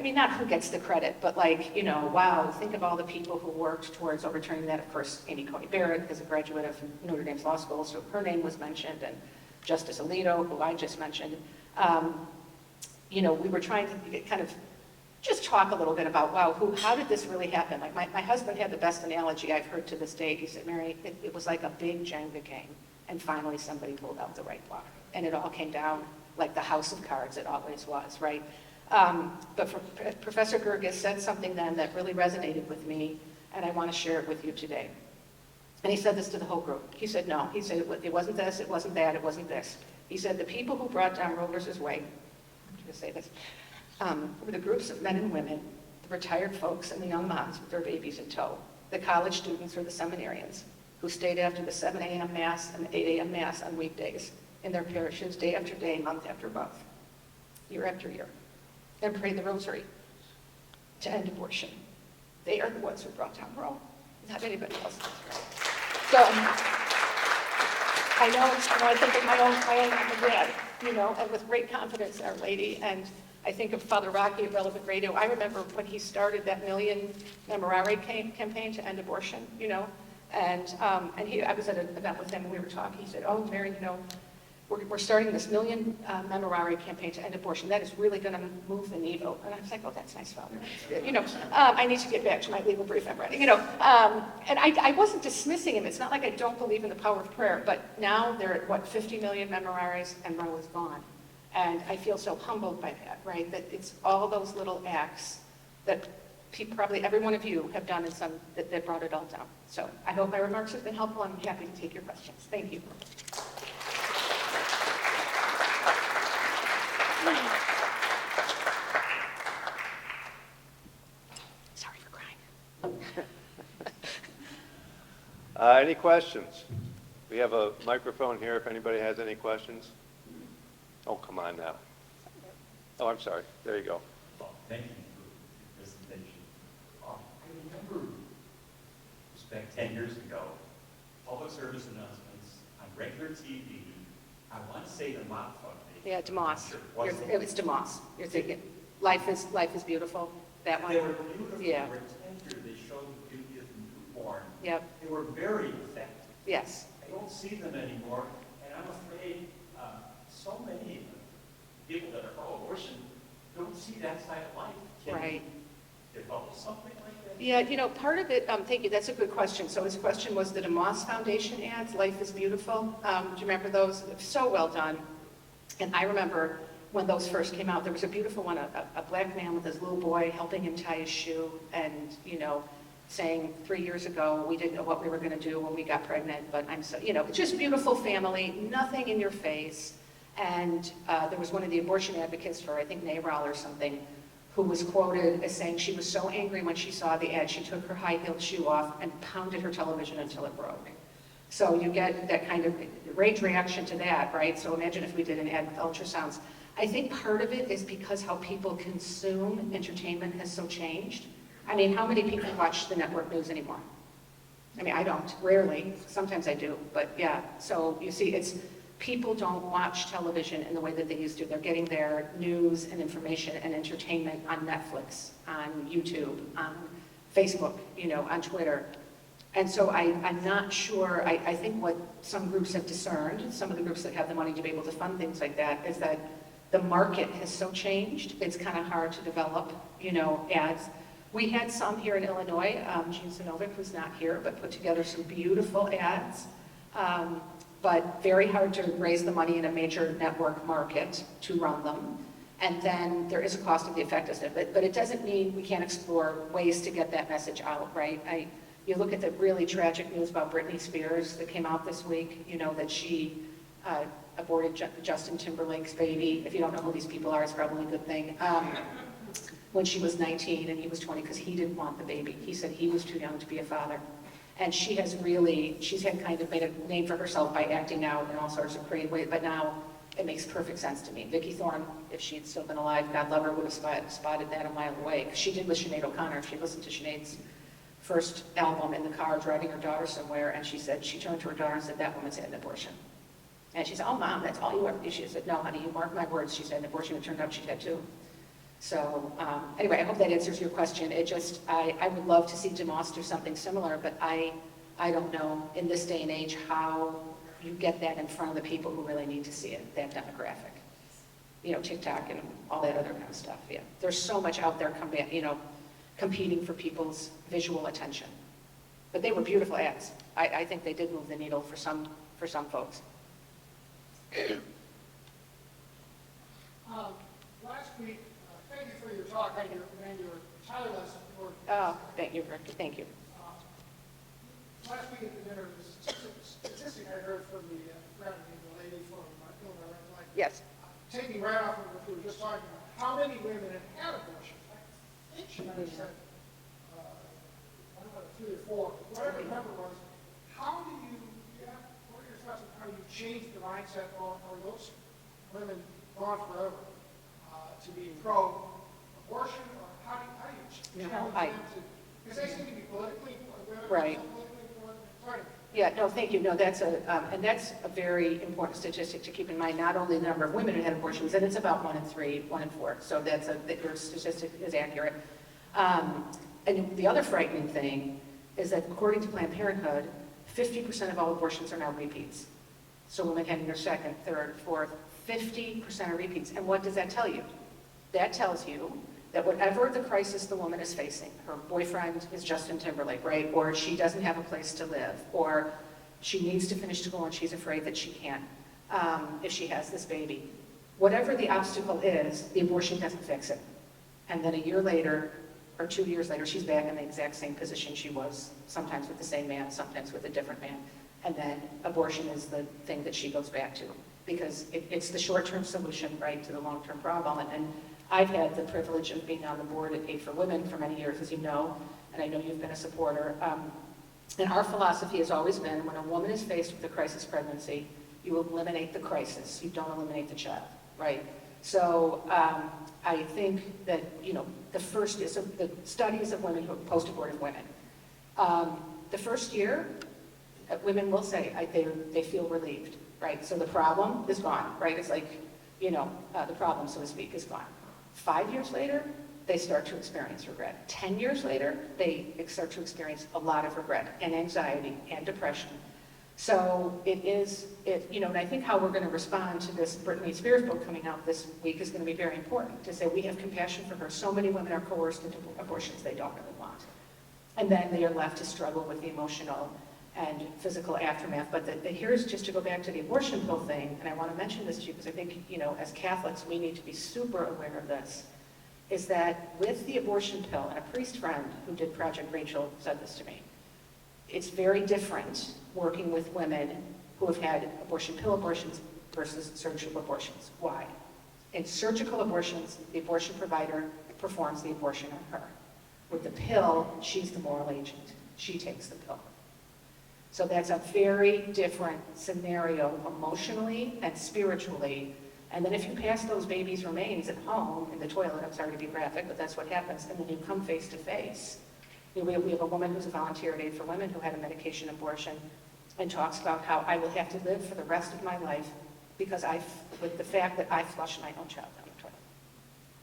not who gets the credit, but wow, think of all the people who worked towards overturning that. Of course, Amy Coney Barrett is a graduate of Notre Dame's law school, so her name was mentioned, and Justice Alito, who I just mentioned. We were trying to kind of just talk a little bit about, wow, how did this really happen? My husband had the best analogy I've heard to this day. He said, Mary, it was like a big Jenga game, and finally somebody pulled out the right block, and it all came down like the house of cards it always was, right? But Professor Girgis said something then that really resonated with me, and I want to share it with you today. And he said this to the whole group. He said, no. He said, it wasn't this, it wasn't that, it wasn't this. He said, the people who brought down Roe versus Wade, I'm going to say this, were the groups of men and women, the retired folks and the young moms with their babies in tow, the college students or the seminarians who stayed after the 7 a.m. Mass and the 8 a.m. Mass on weekdays in their parishes day after day, month after month, year after year, and prayed the rosary to end abortion. They are the ones who brought down Roe, not anybody else. So I know, I think of my own mom and dad, and with great confidence, Our Lady, and I think of Father Rocky at Relevant Radio. I remember when he started that Million Memorare campaign to end abortion, you know, and I was at an event with him and we were talking. He said, "Oh, Mary, you know, we're starting this Million Memorare campaign to end abortion. That is really going to move the needle." And I was like, "Oh, that's nice, Father. You know, I need to get back to my legal brief I'm writing." You know, and I wasn't dismissing him. It's not like I don't believe in the power of prayer, but now they're at, what, 50 million Memorares, and Roe is gone. And I feel so humbled by that, right? That it's all those little acts that probably every one of you have done in some that brought it all down. So I hope my remarks have been helpful. I'm happy to take your questions. Thank you. Sorry for crying. Any questions? We have a microphone here if anybody has any questions. Oh, come on now. Oh, I'm sorry. There you go. Well, thank you for your presentation. I remember, back 10 years ago, public service announcements on regular TV. I want to say the Mott Foundation. Yeah, DeMoss. Sure, It was DeMoss. You're thinking, life is beautiful. That one. They were beautiful. Yeah. They were tender. They showed the beauty of the newborn. Yep. They were very effective. Yes. I don't see them anymore, and I'm afraid so many people that are pro-abortion don't see that side of life. Can Right. you develop something like that? Yeah, you know, part of it, thank you, that's a good question. So his question was the DeMoss Foundation ads, Life is Beautiful. Do you remember those? So well done. And I remember when those first came out, there was a beautiful one, a black man with his little boy helping him tie his shoe and, you know, saying 3 years ago, we didn't know what we were going to do when we got pregnant, but I'm so, you know, just beautiful family, nothing in your face. And there was one of the abortion advocates for, I think, NARAL or something, who was quoted as saying she was so angry when she saw the ad, she took her high-heeled shoe off and pounded her television until it broke. So you get that kind of rage reaction to that, right? So imagine if we did an ad with ultrasounds. I think part of it is because how people consume entertainment has so changed. I mean, how many people watch the network news anymore? I mean, I don't, rarely. Sometimes I do, but yeah. So you see, it's people don't watch television in the way that they used to. They're getting their news and information and entertainment on Netflix, on YouTube, on Facebook, you know, on Twitter. And so I'm not sure, I think what some groups have discerned, some of the groups that have the money to be able to fund things like that, is that the market has so changed, it's kind of hard to develop, you know, ads. We had some here in Illinois, Gene Zinovic, who's not here, but put together some beautiful ads, but very hard to raise the money in a major network market to run them. And then there is a cost of the effectiveness of it, but it doesn't mean we can't explore ways to get that message out, right? You look at the really tragic news about Britney Spears that came out this week, you know, that she aborted Justin Timberlake's baby. If you don't know who these people are, it's probably a good thing. When she was 19 and he was 20, because he didn't want the baby. He said he was too young to be a father. And she's had kind of made a name for herself by acting out in all sorts of creative ways, but now it makes perfect sense to me. Vicki Thorne, if she had still been alive, God love her, would have spotted that a mile away. Because she did with Sinead O'Connor. She listened to Sinead's first album in the car driving her daughter somewhere, and she said, she turned to her daughter and said, that woman's had an abortion. And she said, oh, Mom, that's all you ever do. She said, no, honey, you mark my words. She said an abortion. It turned out she had two. So anyway, I hope that answers your question. It just, I would love to see DeMoss do something similar, but I don't know in this day and age how you get that in front of the people who really need to see it, that demographic. You know, TikTok and all that other kind of stuff, yeah. There's so much out there, competing for people's visual attention. But they were beautiful ads. I think they did move the needle for some folks. Last week, thank you for your talk and your tireless work. Oh, thank you, Rick. Thank you. Last week at the dinner, there was a statistic I heard from the lady from Illinois, like, Yes. taking right off of what we were just talking about, how many women have had abortions? She might have said, I don't know, 3 or 4. Whatever the number was, what are your thoughts on how you change the mindset on those women gone forever to be pro-abortion, or how do you challenge them to, because they seem to be politically, Right. sorry, Yeah, no, thank you. No, that's and that's a very important statistic to keep in mind, not only the number of women who had abortions, and it's about 1 in 3, 1 in 4. So that your statistic is accurate. And the other frightening thing is that according to Planned Parenthood, 50% of all abortions are now repeats. So women having their second, third, fourth, 50% are repeats. And what does that tell you? That tells you that whatever the crisis the woman is facing, her boyfriend is Justin Timberlake, right? Or she doesn't have a place to live, or she needs to finish school and she's afraid that she can't if she has this baby. Whatever the obstacle is, the abortion doesn't fix it. And then a year later, or 2 years later, she's back in the exact same position she was, sometimes with the same man, sometimes with a different man. And then abortion is the thing that she goes back to, because it's the short-term solution, right, to the long-term problem. And I've had the privilege of being on the board at Aid for Women for many years, as you know, and I know you've been a supporter. And our philosophy has always been, when a woman is faced with a crisis pregnancy, you eliminate the crisis, you don't eliminate the child, right? So I think that, you know, the first is the studies of women who post-abortive women. The first year, women will say they feel relieved, right? So the problem is gone, right? It's like, you know, the problem, so to speak, is gone. 5 years later, they start to experience regret. 10 years later, they start to experience a lot of regret and anxiety and depression. So you know, and I think how we're going to respond to this Britney Spears book coming out this week is going to be very important, to say we have compassion for her. So many women are coerced into abortions they don't really want. And then they are left to struggle with the emotional and physical aftermath. But here's, just to go back to the abortion pill thing, and I want to mention this to you because I think, you know, as Catholics, we need to be super aware of this, is that with the abortion pill, and a priest friend who did Project Rachel said this to me, it's very different working with women who have had abortion pill abortions versus surgical abortions. Why? In surgical abortions, the abortion provider performs the abortion on her. With the pill, she's the moral agent. She takes the pill. So that's a very different scenario emotionally and spiritually. And then if you pass those babies' remains at home, in the toilet, I'm sorry to be graphic, but that's what happens, and then you come face to face. We have a woman who's a volunteer at Aid for Women who had a medication abortion and talks about how I will have to live for the rest of my life because with the fact that I flushed my own child down the toilet.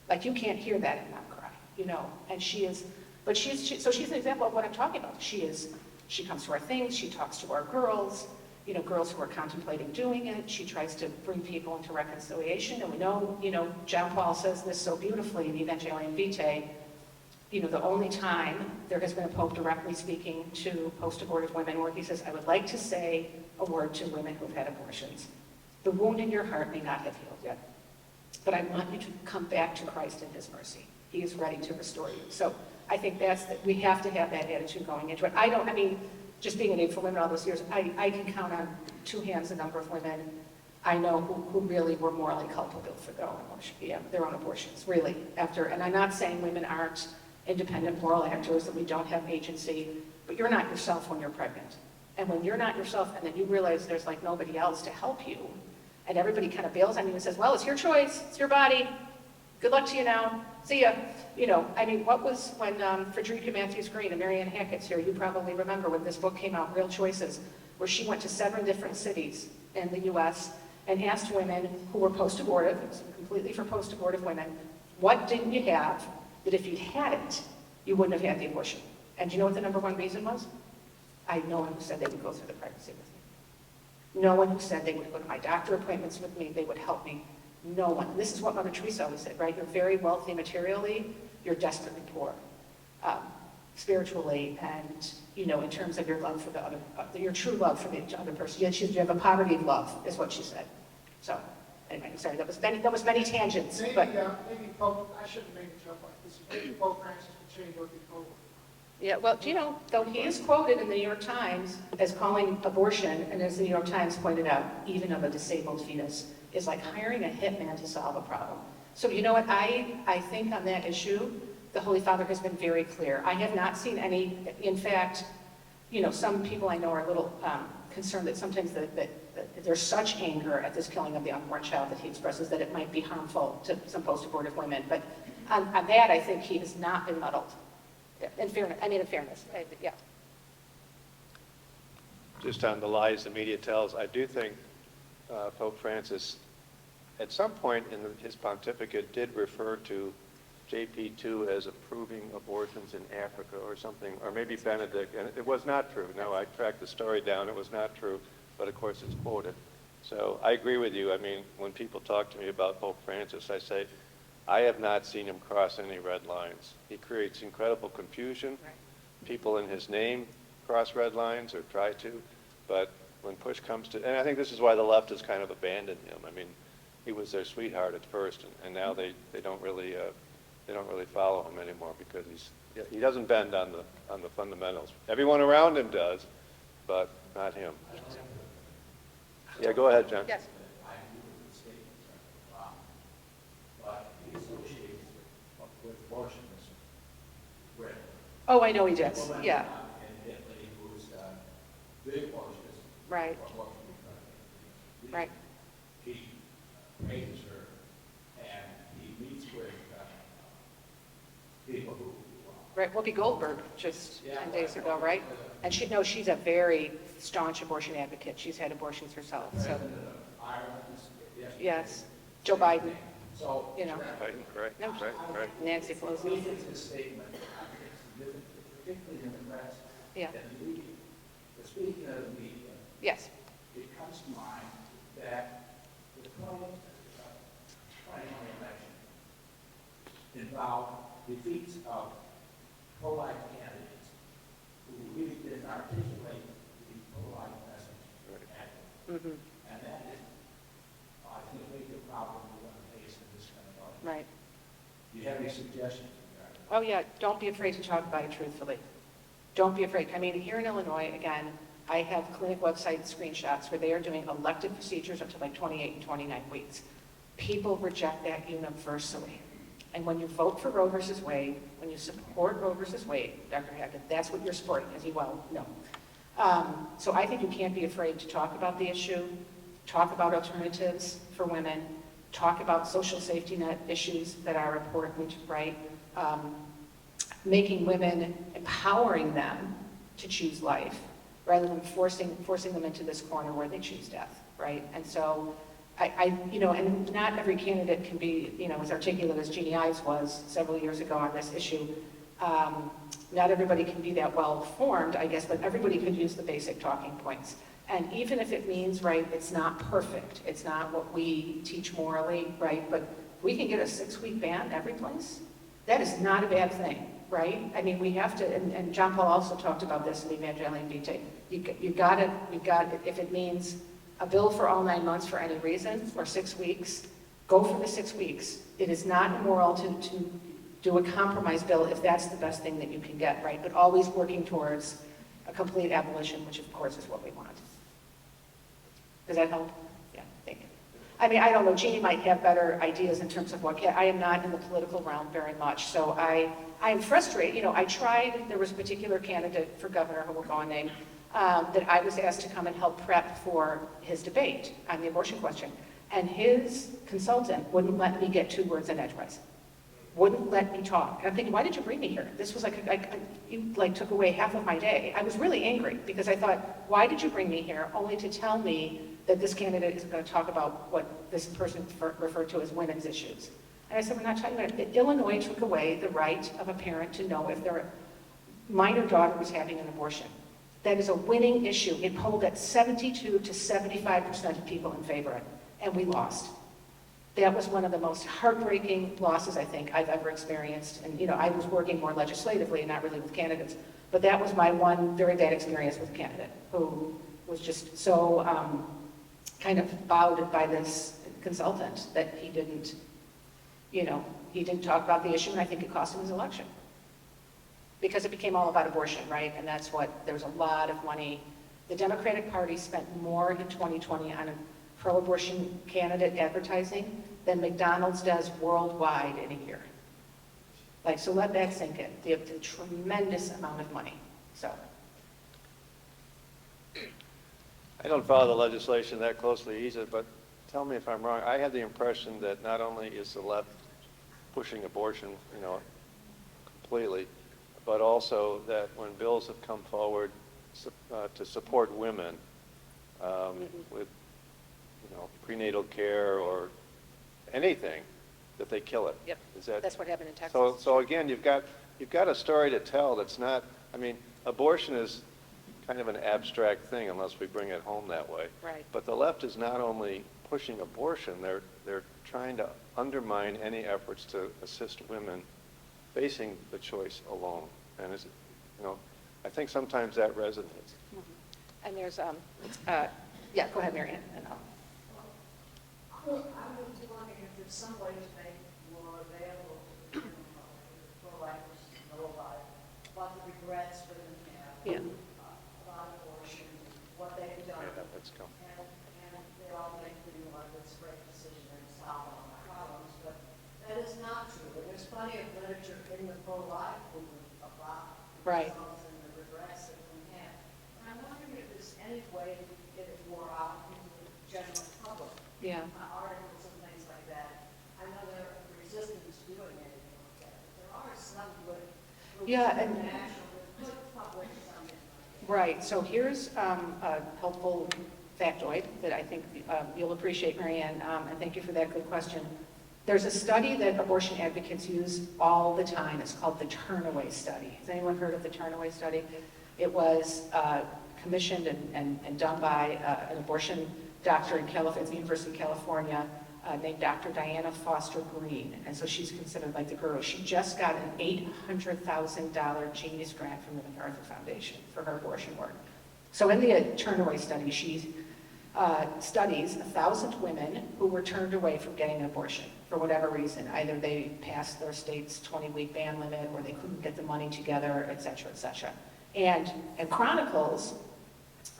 Like, you can't hear that and not cry, you know. And so she's an example of what I'm talking about. She comes to our things, she talks to our girls, you know, girls who are contemplating doing it. She tries to bring people into reconciliation. And we know, you know, John Paul says this so beautifully in Evangelium Vitae, you know, the only time there has been a pope directly speaking to post-abortive women where he says, I would like to say a word to women who've had abortions. The wound in your heart may not have healed yet, but I want you to come back to Christ in his mercy. He is ready to restore you. So I think we have to have that attitude going into it. Just being an Aid for Women all those years, I can count on two hands the number of women I know who really were morally culpable for their own abortions, really. And I'm not saying women aren't independent moral actors, that we don't have agency, but you're not yourself when you're pregnant. And when you're not yourself, and then you realize there's like nobody else to help you, and everybody kind of bails on you and says, well, it's your choice, it's your body, good luck to you now, see ya. You know, what was when Frederica Matthews Green and Marianne Hackett's here, you probably remember when this book came out, Real Choices, where she went to 7 different cities in the US and asked women who were post-abortive, it was completely for post-abortive women, what didn't you have that if you'd had it, you wouldn't have had the abortion? And do you know what the number one reason was? I had no one who said they would go through the pregnancy with me. No one who said they would go to my doctor appointments with me, they would help me. No one. This is what Mother Teresa always said, right? You're very wealthy materially, you're desperately poor spiritually, and, you know, in terms of your love for the other, your true love for the other person. You have a poverty of love, is what she said. So, anyway, sorry, that was many tangents. Maybe Pope, I shouldn't make a joke like this. Maybe Pope Francis will change what they call it. Yeah, well, you know, though he is quoted in the New York Times as calling abortion, and as the New York Times pointed out, even of a disabled fetus, is like hiring a hitman to solve a problem. So you know what, I think on that issue, the Holy Father has been very clear. I have not seen any, in fact, you know, some people I know are a little concerned that sometimes that there's such anger at this killing of the unborn child that he expresses that it might be harmful to some post-abortive women. But on that, I think he has not been muddled. In fairness, yeah. just on the lies the media tells, I do think Pope Francis, at some point in his pontificate, did refer to JP2 as approving abortions in Africa or something, or maybe Benedict, and it was not true. No, I tracked the story down. It was not true, but of course it's quoted. So I agree with you. I mean, when people talk to me about Pope Francis, I say, I have not seen him cross any red lines. He creates incredible confusion. Right. People in his name cross red lines or try to, but when push comes to, and I think this is why the left has kind of abandoned him. I mean, he was their sweetheart at first, and now they don't really follow him anymore because he doesn't bend on the fundamentals. Everyone around him does, but not him. Yeah, go ahead, John. Yes. I agree with the statement, but he associates with abortionists with Oh, I know he does, woman yeah, in Italy who's big abortionist. right, for abortion. right. He praises her, and he meets with people who. Right, Whoopi Goldberg, just 10 days ago, right? And she's a very staunch abortion advocate. She's had abortions herself, so, President of Ireland, yes. Joe Biden, So. you know, Right, right, No. right. Nancy We Pelosi, think this statement, I think, is significant, particularly in the press. yeah, And the media. But speaking of the media, yes, it comes to mind that the 2020 election involved defeats of pro-life candidates who really didn't articulate the pro-life message. mm-hmm, And that is, I think, a major problem we're going to face in this kind of election. right. Do you have any suggestions regarding that? Oh, yeah, don't be afraid to talk about it truthfully. Don't be afraid. I mean, here in Illinois, again, I have clinic website screenshots where they are doing elective procedures up to like 28 and 29 weeks. People reject that universally. And when you vote for Roe versus Wade, when you support Roe versus Wade, Dr. Hackett, that's what you're supporting, as you well know. So I think you can't be afraid to talk about the issue, talk about alternatives for women, talk about social safety net issues that are important, right? Making women, empowering them to choose life, rather than forcing them into this corner where they choose death, right? And so and not every candidate can be, as articulate as Jeannie Ives was several years ago on this issue. Not everybody can be that well formed, I guess, but everybody could use the basic talking points. And even if it means, right, it's not perfect, it's not what we teach morally, right, but we can get a 6-week ban every place. That is not a bad thing, right? I mean, we have to, and John Paul also talked about this in Evangelium Vitae. You got it, if it means a bill for all 9 months for any reason, or 6 weeks, go for the 6 weeks. It is not immoral to do a compromise bill if that's the best thing that you can get, right? But always working towards a complete abolition, which of course is what we want. Does that help? Yeah, thank you. I mean, I don't know, Jeannie might have better ideas in terms of I am not in the political realm very much, so I am frustrated. I tried, there was a particular candidate for governor, who will go unnamed, that I was asked to come and help prep for his debate on the abortion question. And his consultant wouldn't let me get 2 words in edgewise. Wouldn't let me talk. And I'm thinking, why did you bring me here? This was you took away half of my day. I was really angry because I thought, why did you bring me here only to tell me that this candidate isn't going to talk about what this person referred to as women's issues? And I said, we're not talking about it. Illinois took away the right of a parent to know if their minor daughter was having an abortion. That is a winning issue. It polled at 72 to 75% of people in favor of it, and we lost. That was one of the most heartbreaking losses I think I've ever experienced. And I was working more legislatively and not really with candidates, but that was my one very bad experience with a candidate who was just so kind of bowed by this consultant that he didn't talk about the issue, and I think it cost him his election. Because it became all about abortion, right? And that's there was a lot of money. The Democratic Party spent more in 2020 on a pro-abortion candidate advertising than McDonald's does worldwide in a year. So let that sink in. They have a tremendous amount of money, so. I don't follow the legislation that closely either, but tell me if I'm wrong. I had the impression that not only is the left pushing abortion, completely, but also that when bills have come forward to support women with, prenatal care or anything, that they kill it. Yep, Is that? that's what happened in Texas. So again, you've got a story to tell that's not, abortion is kind of an abstract thing unless we bring it home that way. Right. But the left is not only pushing abortion, they're trying to undermine any efforts to assist women facing the choice alone. And I think sometimes that resonates. And there's, yeah, go ahead, Mary Ann. And I was wondering if there's some way to make more available to pro-lifers to know about the regrets women have. Yeah. About abortion, what they've done. Yeah, let's go. And they all make this great decision and solve all the problems, but that is not true. There's plenty of literature in the pro-life movement about the Right. results and the regrets that we have. And I'm wondering if there's any way to get it more out into the general public. Yeah. Articles and things like that. I know they're resistant to doing anything like that, but there are some good groups Yeah, and- international that could publish something. Right, so here's a helpful factoid that I think you'll appreciate, Mary Ann, and thank you for that good question. There's a study that abortion advocates use all the time. It's called the Turnaway Study. Has anyone heard of the Turnaway Study? It was commissioned and done by an abortion doctor at the University of California named Dr. Diana Foster Green. And so she's considered like the guru. She just got an $800,000 Genius Grant from the MacArthur Foundation for her abortion work. So in the Turnaway Study, she studies 1,000 women who were turned away from getting an abortion for whatever reason. Either they passed their state's 20-week ban limit, or they couldn't get the money together, et cetera, et cetera. And chronicles,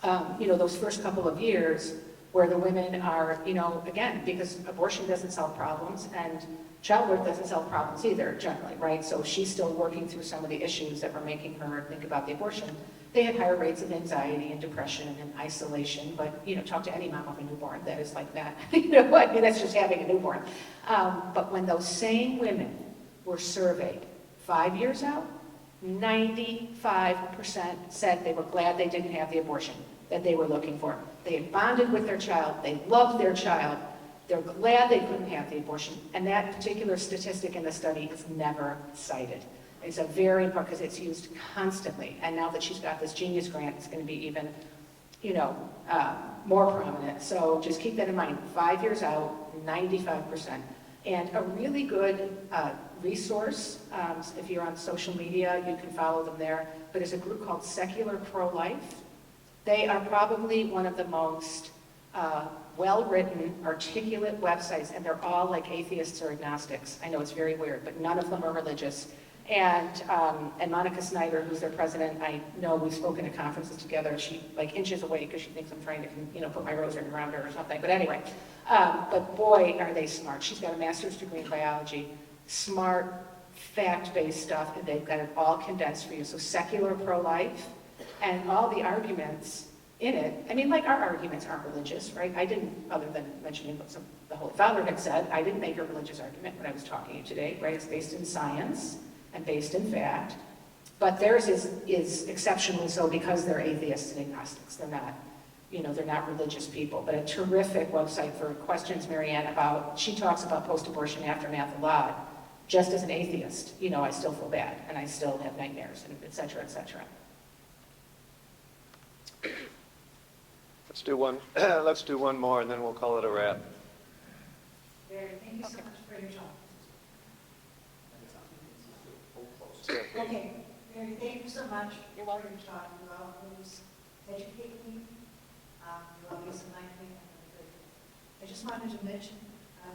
those first couple of years where the women are, again, because abortion doesn't solve problems and childbirth doesn't solve problems either, generally, right? So she's still working through some of the issues that were making her think about the abortion. They had higher rates of anxiety and depression and isolation, but, talk to any mom of a newborn, that is like that. That's just having a newborn. But when those same women were surveyed 5 years out, 95% said they were glad they didn't have the abortion that they were looking for. They had bonded with their child, they loved their child, they're glad they couldn't have the abortion, and that particular statistic in the study is never cited. It's a very important, because it's used constantly, and now that she's got this Genius Grant, it's going to be even, more prominent. So just keep that in mind. 5 years out, 95%. And a really good resource, if you're on social media, you can follow them there, but it's a group called Secular Pro-Life. They are probably one of the most well-written, articulate websites, and they're all like atheists or agnostics. I know it's very weird, but none of them are religious. And Monica Snyder, who's their president, I know we've spoken at conferences together. She inches away because she thinks I'm trying to, put my rosary around her or something. But anyway, but boy, are they smart. She's got a master's degree in biology, smart, fact-based stuff, and they've got it all condensed for you. So Secular Pro-Life, and all the arguments in it, our arguments aren't religious, right? I didn't, other than mentioning what the Holy Father had said, I didn't make a religious argument when I was talking to you today, right? It's based in science and based in fact, but theirs is exceptionally so because they're atheists and agnostics. They're not, they're not religious people, but a terrific website for questions, Mary Ann, she talks about post-abortion aftermath a lot. Just as an atheist, I still feel bad and I still have nightmares, and et cetera, et cetera. Let's do one more, and then we'll call it a wrap. Mary, thank you so much for your talk. Yeah. Okay, Mary, thank you so much. You're welcome. For your talk. You always educate me. You always remind me. I just wanted to mention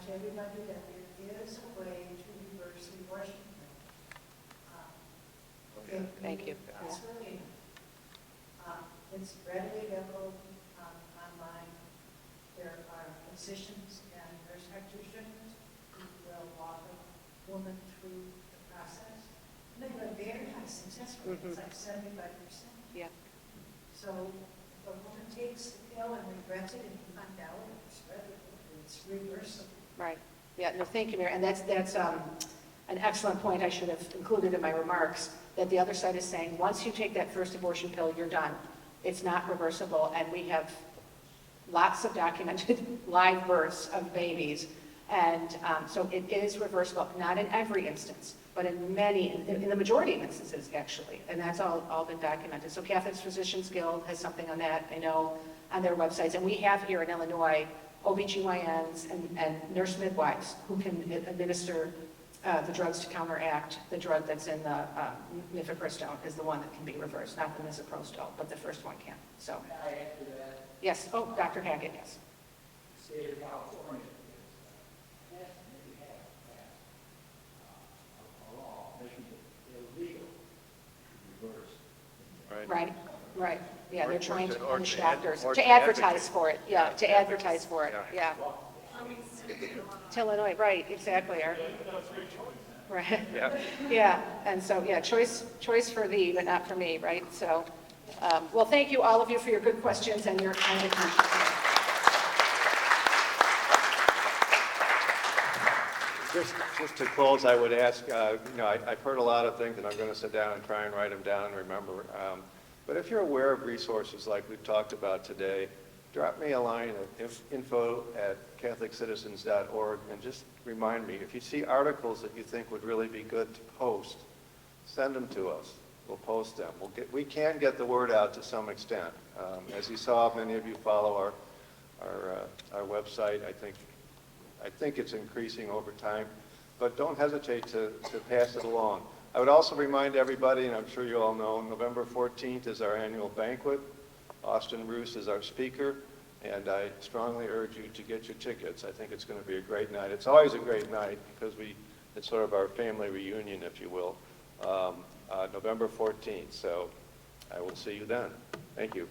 to everybody that there is a way to reverse the abortion. Thank you. It's really, it's readily available online. There are physicians and nurse practitioners who will walk a woman through the process. And they have a very high success rate. It's like 75%. Yeah. So if a woman takes the pill and regrets it and you find out it's reversible. Right. Yeah, no, thank you, Mary. And that's an excellent point I should have included in my remarks, that the other side is saying, once you take that first abortion pill, you're done. It's not reversible, and we have lots of documented live births of babies. And so it is reversible, not in every instance, but in many, in the majority of instances, actually. And that's all been documented. So Catholic Physicians Guild has something on that, I know, on their websites. And we have here in Illinois OBGYNs and nurse midwives who can administer the drugs to counteract the drug that's in the mifepristone is the one that can be reversed, not the misoprostol, but the first one can. So, Can I add to that? yes. Oh, Dr. Hackett, yes. The state of California has maybe passed a law making it illegal to reverse. Right. Yeah, they're trying to Or punish to ad- doctors, or to to advertise advocate. for it. Yeah, to advertise for it, yeah. To Illinois, right, exactly. Right. Yeah. Yeah, and so, yeah, choice for thee, but not for me, right? So, well, thank you, all of you, for your good questions and your kind attention. Just to close, I would ask, I've heard a lot of things, and I'm going to sit down and try and write them down and remember. But if you're aware of resources like we've talked about today, drop me a line at info@catholiccitizens.org and just remind me, if you see articles that you think would really be good to post, send them to us. We'll post them. We can get the word out to some extent. As you saw, many of you follow our website. I think it's increasing over time, but don't hesitate to pass it along. I would also remind everybody, and I'm sure you all know, November 14th is our annual banquet. Austin Roos is our speaker, and I strongly urge you to get your tickets. I think it's going to be a great night. It's always a great night because it's sort of our family reunion, if you will, November 14th. So I will see you then. Thank you.